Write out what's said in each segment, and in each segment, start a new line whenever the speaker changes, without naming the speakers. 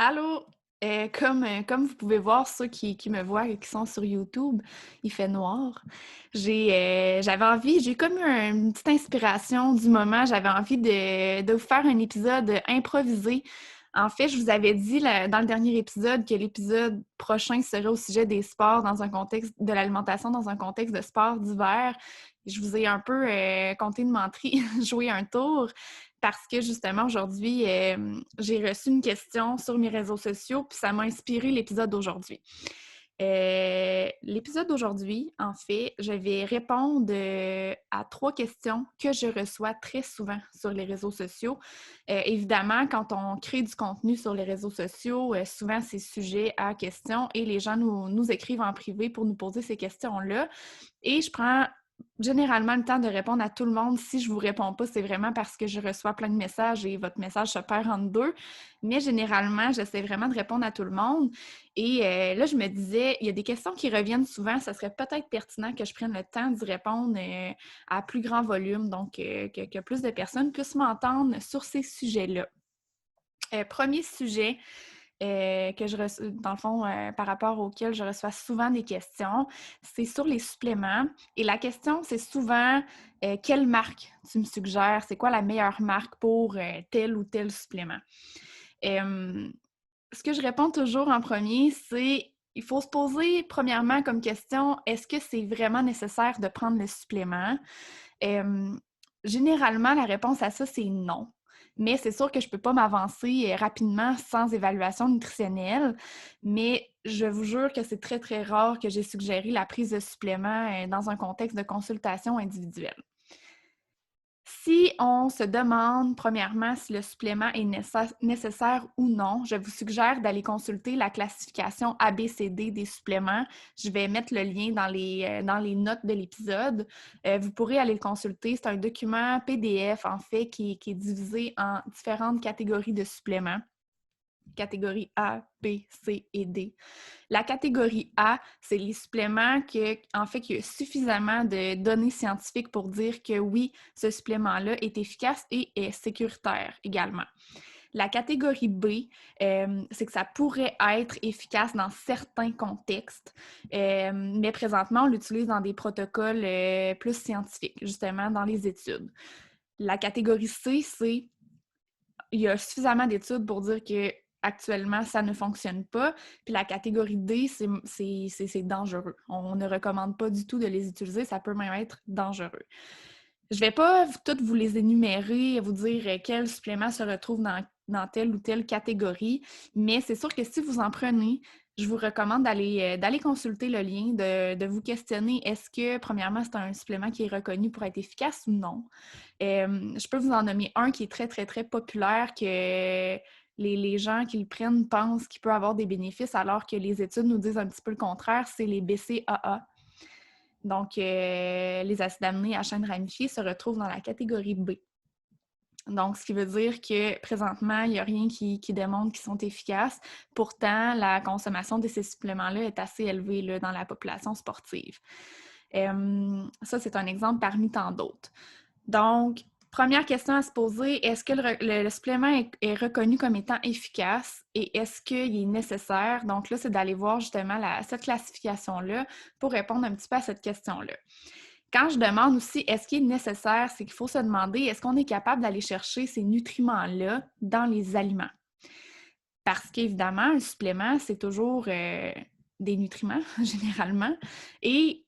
Allô? Comme vous pouvez voir, ceux qui me voient et qui sont sur YouTube, il fait noir. J'avais envie, j'ai comme eu une petite inspiration du moment. J'avais envie de vous faire un épisode improvisé. En fait, je vous avais dit dans le dernier épisode que l'épisode prochain serait au sujet des sports dans un contexte de l'alimentation dans un contexte de sport d'hiver. Je vous ai un peu compté de menterie, joué un tour. Parce que justement, aujourd'hui, j'ai reçu une question sur mes réseaux sociaux, puis ça m'a inspiré l'épisode d'aujourd'hui. L'épisode d'aujourd'hui, en fait, je vais répondre à 3 questions que je reçois très souvent sur les réseaux sociaux. Évidemment, quand on crée du contenu sur les réseaux sociaux, souvent c'est sujet à questions et les gens nous écrivent en privé pour nous poser ces questions-là. Et je prends généralement le temps de répondre à tout le monde. Si je vous réponds pas, c'est vraiment parce que je reçois plein de messages et votre message se perd en deux. Mais généralement, j'essaie vraiment de répondre à tout le monde. Et là, je me disais, il y a des questions qui reviennent souvent. Ça serait peut-être pertinent que je prenne le temps d'y répondre à plus grand volume, donc que plus de personnes puissent m'entendre sur ces sujets-là. Premier sujet, que je reçois, dans le fond, par rapport auquel je reçois souvent des questions, c'est sur les suppléments. Et la question, c'est souvent quelle marque tu me suggères? C'est quoi la meilleure marque pour tel ou tel supplément? Euh, Ce que je réponds toujours en premier, c'est il faut se poser premièrement comme question, est-ce que c'est vraiment nécessaire de prendre le supplément? Euh, Généralement, la réponse à ça, c'est non. Mais c'est sûr que je ne peux pas m'avancer rapidement sans évaluation nutritionnelle. Mais je vous jure que c'est très, très rare que j'ai suggéré la prise de suppléments dans un contexte de consultation individuelle. Si on se demande, premièrement, si le supplément est nécessaire ou non, je vous suggère d'aller consulter la classification ABCD des suppléments. Je vais mettre le lien dans les notes de l'épisode. Vous pourrez aller le consulter. C'est un document PDF, en fait, qui est divisé en différentes catégories de suppléments. Catégorie A, B, C et D. La catégorie A, c'est les suppléments en fait, qu'il y a suffisamment de données scientifiques pour dire que oui, ce supplément-là est efficace et est sécuritaire également. La catégorie B, c'est que ça pourrait être efficace dans certains contextes, mais présentement, on l'utilise dans des protocoles plus scientifiques, justement dans les études. La catégorie C, c'est il y a suffisamment d'études pour dire que actuellement, ça ne fonctionne pas. Puis la catégorie D, c'est dangereux. On ne recommande pas du tout de les utiliser. Ça peut même être dangereux. Je ne vais pas toutes vous les énumérer, vous dire quels suppléments se retrouvent dans telle ou telle catégorie, mais c'est sûr que si vous en prenez, je vous recommande d'aller consulter le lien, de vous questionner, est-ce que, premièrement, c'est un supplément qui est reconnu pour être efficace ou non? Je peux vous en nommer un qui est très, très, très populaire, que les gens qui le prennent pensent qu'il peut avoir des bénéfices, alors que les études nous disent un petit peu le contraire, c'est les BCAA. Donc, les acides aminés à chaîne ramifiée se retrouvent dans la catégorie B. Donc, ce qui veut dire que présentement, il n'y a rien qui démontre qu'ils sont efficaces. Pourtant, la consommation de ces suppléments-là est assez élevée là, dans la population sportive. Ça, c'est un exemple parmi tant d'autres. Donc, première question à se poser, est-ce que le supplément est reconnu comme étant efficace et est-ce qu'il est nécessaire? Donc là, c'est d'aller voir justement cette classification-là pour répondre un petit peu à cette question-là. Quand je demande aussi est-ce qu'il est nécessaire, c'est qu'il faut se demander est-ce qu'on est capable d'aller chercher ces nutriments-là dans les aliments? Parce qu'évidemment, un supplément, c'est toujours des nutriments, généralement, et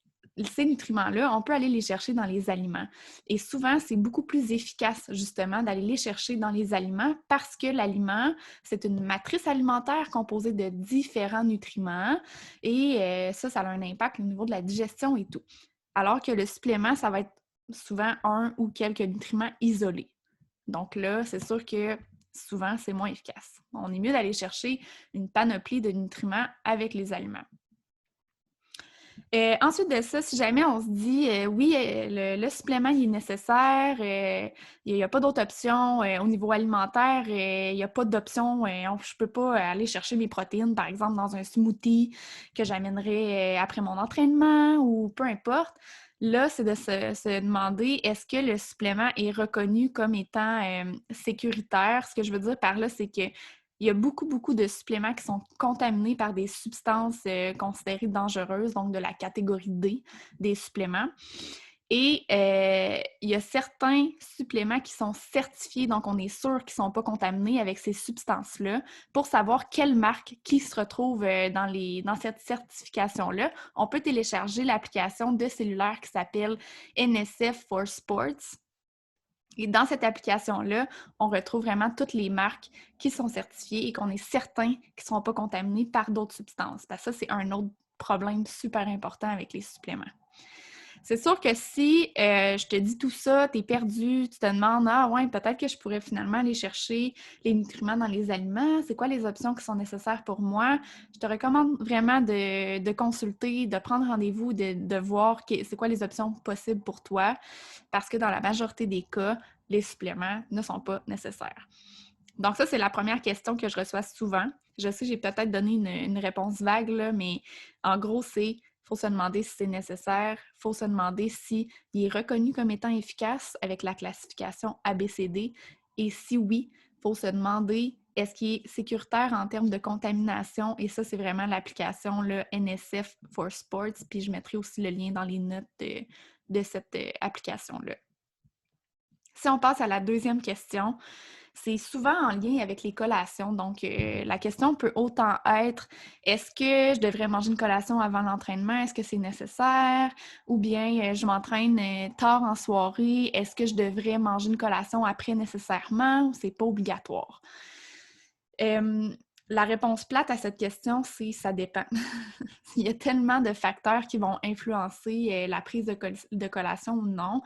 ces nutriments-là, on peut aller les chercher dans les aliments. Et souvent, c'est beaucoup plus efficace, justement, d'aller les chercher dans les aliments parce que l'aliment, c'est une matrice alimentaire composée de différents nutriments et ça a un impact au niveau de la digestion et tout. Alors que le supplément, ça va être souvent un ou quelques nutriments isolés. Donc là, c'est sûr que souvent, c'est moins efficace. On est mieux d'aller chercher une panoplie de nutriments avec les aliments. Ensuite de ça, si jamais on se dit oui, le supplément il est nécessaire, il n'y a pas d'autre option au niveau alimentaire, il n'y a pas d'option, je ne peux pas aller chercher mes protéines, par exemple, dans un smoothie que j'amènerai après mon entraînement ou peu importe. Là, c'est de se demander est-ce que le supplément est reconnu comme étant sécuritaire. Ce que je veux dire par là, c'est que Il y a beaucoup, beaucoup de suppléments qui sont contaminés par des substances considérées dangereuses, donc de la catégorie D des suppléments. Et il y a certains suppléments qui sont certifiés, donc on est sûr qu'ils ne sont pas contaminés avec ces substances-là. Pour savoir quelle marque qui se retrouve dans cette certification-là, on peut télécharger l'application de cellulaire qui s'appelle NSF for Sports. Et dans cette application-là, on retrouve vraiment toutes les marques qui sont certifiées et qu'on est certain qu'ils ne seront pas contaminés par d'autres substances. Parce que ça, c'est un autre problème super important avec les suppléments. C'est sûr que si je te dis tout ça, tu es perdu, tu te demandes, ah ouais, peut-être que je pourrais finalement aller chercher les nutriments dans les aliments, c'est quoi les options qui sont nécessaires pour moi? Je te recommande vraiment de consulter, de prendre rendez-vous, de voir c'est quoi les options possibles pour toi, parce que dans la majorité des cas, les suppléments ne sont pas nécessaires. Donc ça, c'est la première question que je reçois souvent. Je sais, j'ai peut-être donné une réponse vague, là, mais en gros, c'est faut se demander si c'est nécessaire, il faut se demander s'il est reconnu comme étant efficace avec la classification ABCD et si oui, il faut se demander est-ce qu'il est sécuritaire en termes de contamination et ça, c'est vraiment l'application le NSF for Sports, puis je mettrai aussi le lien dans les notes de cette application-là. Si on passe à la deuxième question, c'est souvent en lien avec les collations. Donc, la question peut autant être est-ce que je devrais manger une collation avant l'entraînement? Est-ce que c'est nécessaire? Ou bien je m'entraîne tard en soirée. Est-ce que je devrais manger une collation après nécessairement? C'est pas obligatoire. La réponse plate à cette question, c'est ça dépend. Il y a tellement de facteurs qui vont influencer la prise de collation ou non.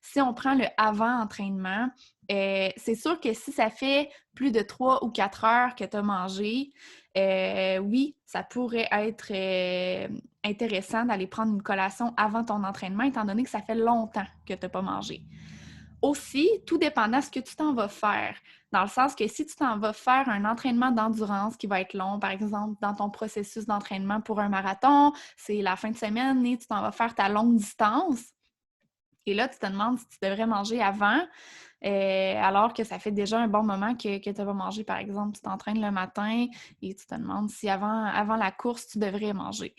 Si on prend le avant-entraînement, c'est sûr que si ça fait plus de 3 ou 4 heures que tu as mangé, oui, ça pourrait être intéressant d'aller prendre une collation avant ton entraînement, étant donné que ça fait longtemps que tu n'as pas mangé. Aussi, tout dépendant de ce que tu t'en vas faire. Dans le sens que si tu t'en vas faire un entraînement d'endurance qui va être long, par exemple, dans ton processus d'entraînement pour un marathon, c'est la fin de semaine et tu t'en vas faire ta longue distance. Et là, tu te demandes si tu devrais manger avant, alors que ça fait déjà un bon moment que tu vas manger. Par exemple, tu t'entraînes le matin et tu te demandes si avant la course, tu devrais manger.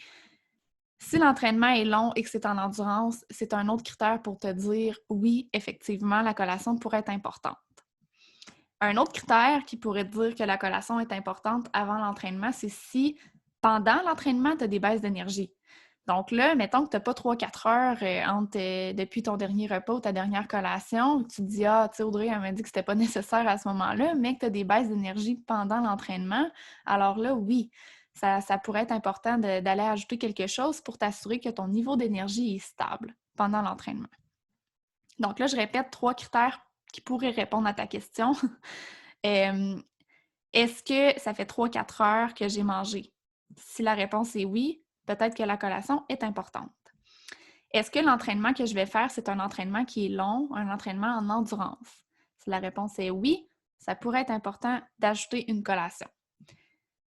Si l'entraînement est long et que c'est en endurance, c'est un autre critère pour te dire oui, effectivement, la collation pourrait être importante. Un autre critère qui pourrait te dire que la collation est importante avant l'entraînement, c'est si pendant l'entraînement, tu as des baisses d'énergie. Donc là, mettons que tu n'as pas 3-4 heures depuis ton dernier repas ou ta dernière collation, tu te dis ah, tu sais, Audrey, elle m'a dit que c'était pas nécessaire à ce moment-là, mais que tu as des baisses d'énergie pendant l'entraînement, alors là, oui, ça pourrait être important d'aller ajouter quelque chose pour t'assurer que ton niveau d'énergie est stable pendant l'entraînement. Donc là, je répète 3 critères qui pourraient répondre à ta question. Est-ce que ça fait 3-4 heures que j'ai mangé? Si la réponse est oui, peut-être que la collation est importante. Est-ce que l'entraînement que je vais faire, c'est un entraînement qui est long, un entraînement en endurance? Si la réponse est oui, ça pourrait être important d'ajouter une collation.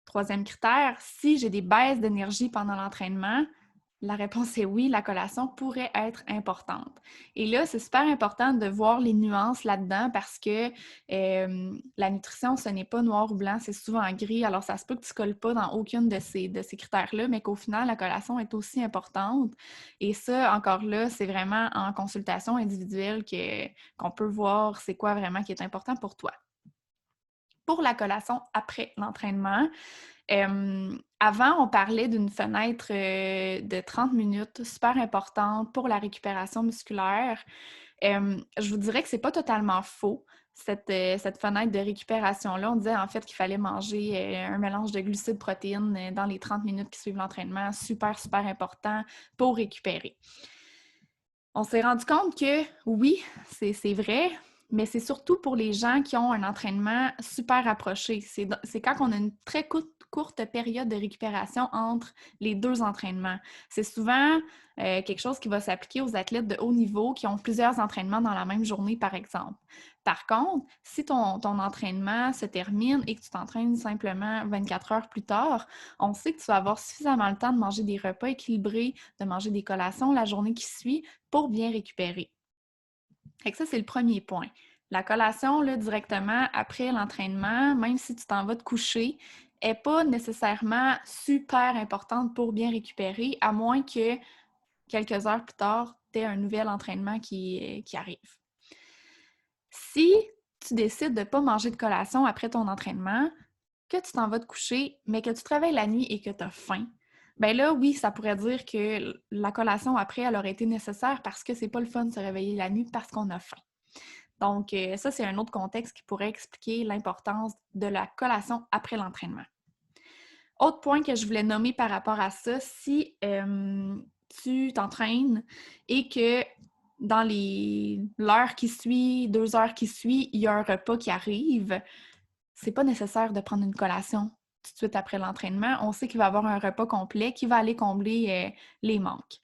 Troisième critère, si j'ai des baisses d'énergie pendant l'entraînement, la réponse est oui, la collation pourrait être importante. Et là, c'est super important de voir les nuances là-dedans parce que la nutrition, ce n'est pas noir ou blanc, c'est souvent gris. Alors, ça se peut que tu ne colles pas dans aucune de ces critères-là, mais qu'au final, la collation est aussi importante. Et ça, encore là, c'est vraiment en consultation individuelle qu'on peut voir c'est quoi vraiment qui est important pour toi. Pour la collation après l'entraînement, avant, on parlait d'une fenêtre de 30 minutes, super importante pour la récupération musculaire. Je vous dirais que c'est pas totalement faux, cette fenêtre de récupération-là. On disait en fait qu'il fallait manger un mélange de glucides, protéines dans les 30 minutes qui suivent l'entraînement. Super, super important pour récupérer. On s'est rendu compte que oui, c'est vrai, mais c'est surtout pour les gens qui ont un entraînement super rapproché. C'est quand on a une très courte période de récupération entre les deux entraînements. C'est souvent quelque chose qui va s'appliquer aux athlètes de haut niveau qui ont plusieurs entraînements dans la même journée, par exemple. Par contre, si ton entraînement se termine et que tu t'entraînes simplement 24 heures plus tard, on sait que tu vas avoir suffisamment le temps de manger des repas équilibrés, de manger des collations la journée qui suit pour bien récupérer. Fait que ça, c'est le premier point. La collation, là, directement après l'entraînement, même si tu t'en vas te coucher, n'est pas nécessairement super importante pour bien récupérer, à moins que quelques heures plus tard, tu aies un nouvel entraînement qui arrive. Si tu décides de ne pas manger de collation après ton entraînement, que tu t'en vas te coucher, mais que tu travailles la nuit et que tu as faim, ben là, oui, ça pourrait dire que la collation après, elle aurait été nécessaire parce que c'est pas le fun de se réveiller la nuit parce qu'on a faim. Donc, ça, c'est un autre contexte qui pourrait expliquer l'importance de la collation après l'entraînement. Autre point que je voulais nommer par rapport à ça, si tu t'entraînes et que dans l'heure qui suit, 2 heures qui suit, il y a un repas qui arrive, c'est pas nécessaire de prendre une collation tout de suite après l'entraînement. On sait qu'il va y avoir un repas complet qui va aller combler les manques.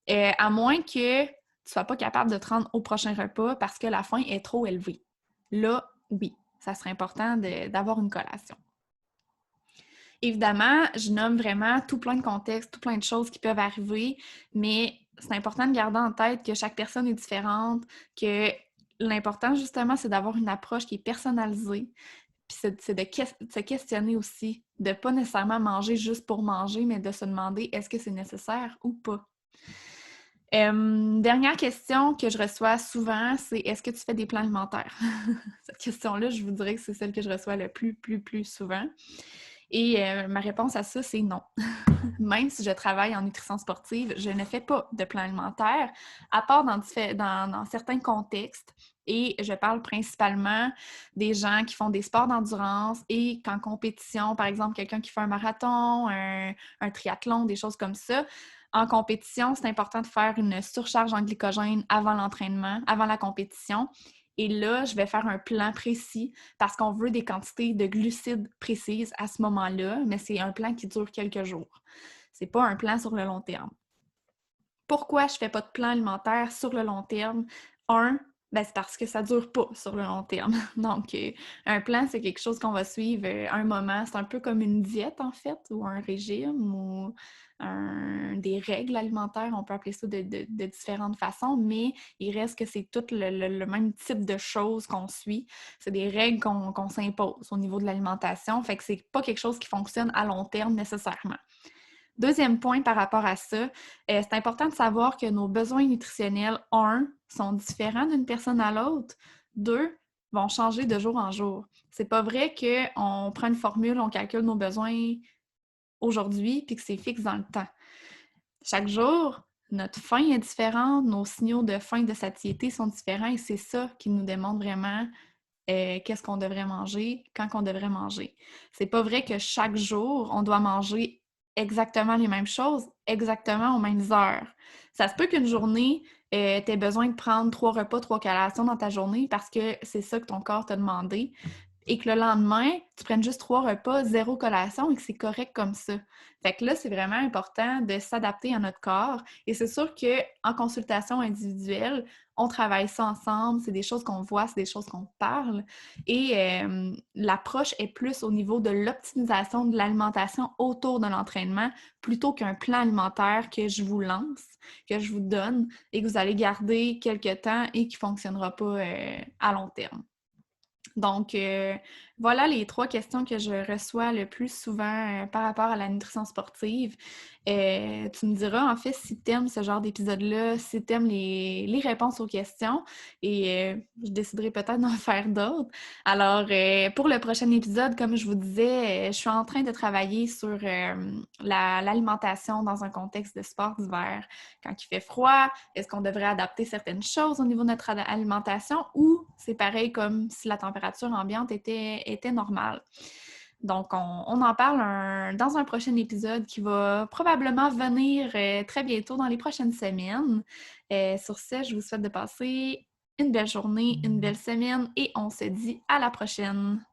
À moins que tu ne sois pas capable de te rendre au prochain repas parce que la faim est trop élevée. Là, oui, ça serait important d'avoir une collation. Évidemment, je nomme vraiment tout plein de contextes, tout plein de choses qui peuvent arriver, mais c'est important de garder en tête que chaque personne est différente, que l'important, justement, c'est d'avoir une approche qui est personnalisée, puis c'est de se questionner aussi, de ne pas nécessairement manger juste pour manger, mais de se demander est-ce que c'est nécessaire ou pas. Dernière question que je reçois souvent, c'est est-ce que tu fais des plans alimentaires? Cette question-là, je vous dirais que c'est celle que je reçois le plus souvent. Et ma réponse à ça, c'est non. Même si je travaille en nutrition sportive, je ne fais pas de plan alimentaire, à part dans certains contextes. Et je parle principalement des gens qui font des sports d'endurance et qu'en compétition, par exemple, quelqu'un qui fait un marathon, un triathlon, des choses comme ça. En compétition, c'est important de faire une surcharge en glycogène avant l'entraînement, avant la compétition. Et là, je vais faire un plan précis parce qu'on veut des quantités de glucides précises à ce moment-là, mais c'est un plan qui dure quelques jours. C'est pas un plan sur le long terme. Pourquoi je fais pas de plan alimentaire sur le long terme? C'est parce que ça dure pas sur le long terme. Donc, un plan, c'est quelque chose qu'on va suivre un moment. C'est un peu comme une diète, en fait, ou un régime, ou des règles alimentaires. On peut appeler ça de différentes façons, mais il reste que c'est tout le même type de choses qu'on suit. C'est des règles qu'on s'impose au niveau de l'alimentation. Fait que c'est pas quelque chose qui fonctionne à long terme nécessairement. Deuxième point par rapport à ça, c'est important de savoir que nos besoins nutritionnels, sont différents d'une personne à l'autre. 2, vont changer de jour en jour. C'est pas vrai qu'on prend une formule, on calcule nos besoins aujourd'hui puis que c'est fixe dans le temps. Chaque jour, notre faim est différente, nos signaux de faim, de satiété sont différents et c'est ça qui nous demande vraiment qu'est-ce qu'on devrait manger, quand qu'on devrait manger. C'est pas vrai que chaque jour, on doit manger exactement les mêmes choses, exactement aux mêmes heures. Ça se peut qu'une journée, tu aies besoin de prendre 3 repas, 3 collations dans ta journée parce que c'est ça que ton corps t'a demandé et que le lendemain, tu prennes juste 3 repas, 0 collation et que c'est correct comme ça. Fait que là, c'est vraiment important de s'adapter à notre corps et c'est sûr qu'en consultation individuelle, on travaille ça ensemble, c'est des choses qu'on voit, c'est des choses qu'on parle et l'approche est plus au niveau de l'optimisation de l'alimentation autour de l'entraînement plutôt qu'un plan alimentaire que je vous lance, que je vous donne et que vous allez garder quelques temps et qui ne fonctionnera pas à long terme. Donc, voilà les 3 questions que je reçois le plus souvent par rapport à la nutrition sportive. Tu me diras, en fait, si tu aimes ce genre d'épisode-là, si tu aimes les réponses aux questions et je déciderai peut-être d'en faire d'autres. Alors, pour le prochain épisode, comme je vous disais, je suis en train de travailler sur l'alimentation dans un contexte de sport d'hiver. Quand il fait froid, est-ce qu'on devrait adapter certaines choses au niveau de notre alimentation ou c'est pareil comme si la température ambiante était normale? Donc, on en parle dans un prochain épisode qui va probablement venir très bientôt dans les prochaines semaines. Sur ce, je vous souhaite de passer une belle journée, une belle semaine et on se dit à la prochaine!